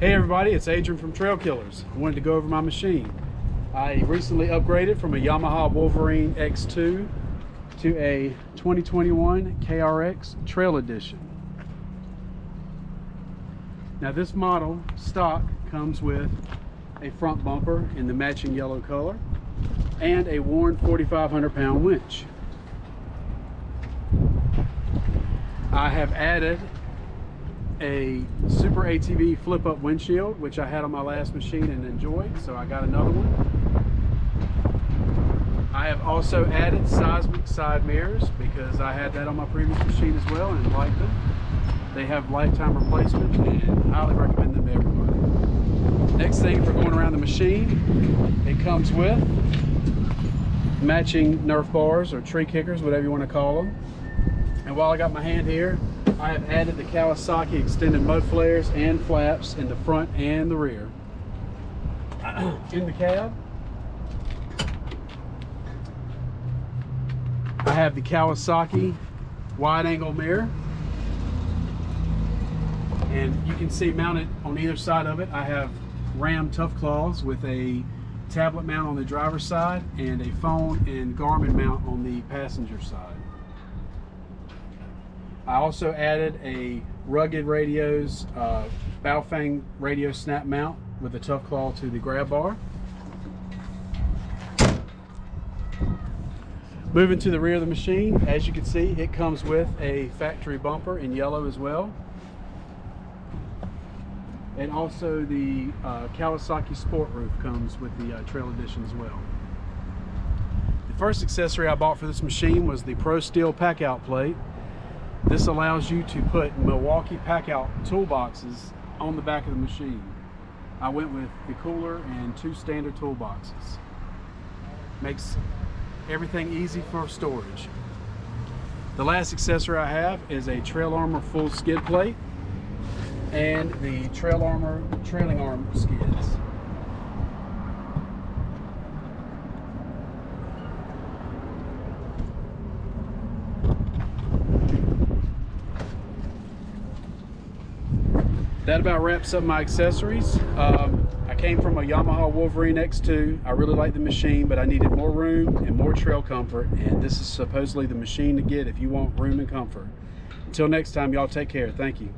Hey everybody, it's Adrian from Trail Killerz. I wanted to go over my machine. I recently upgraded from a Yamaha Wolverine X2 to a 2021 KRX Trail Edition. Now this model stock comes with a front bumper in the matching yellow color and a worn 4,500 pound winch. I have added a Super ATV flip-up windshield, which I had on my last machine and enjoyed, so I got another one. I have also added seismic side mirrors because I had that on my previous machine as well and liked them. They have lifetime replacement and highly recommend them to everybody. Next thing for going around the machine, it comes with matching Nerf bars or tree kickers, whatever you want to call them. And while I got my hand here, I have added the Kawasaki extended mud flares and flaps in the front and the rear. In the cab, I have the Kawasaki wide angle mirror. And you can see mounted on either side of it, I have Ram Tough Claws with a tablet mount on the driver's side and a phone and Garmin mount on the passenger side. I also added a Rugged Radios Baofeng radio snap mount with a Tough Claw to the grab bar. Moving to the rear of the machine, as you can see, it comes with a factory bumper in yellow as well. And also the Kawasaki Sport Roof comes with the Trail Edition as well. The first accessory I bought for this machine was the Pro Steel Pack-Out Plate. This allows you to put Milwaukee pack-out toolboxes on the back of the machine. I went with the cooler and 2 standard toolboxes. Makes everything easy for storage. The last accessory I have is a Trail Armor full skid plate and the Trail Armor trailing arm skids. That about wraps up my accessories. I came from a Yamaha Wolverine X2. I really like the machine, but I needed more room and more trail comfort, and this is supposedly the machine to get if you want room and comfort. Until next time, y'all take care. Thank you.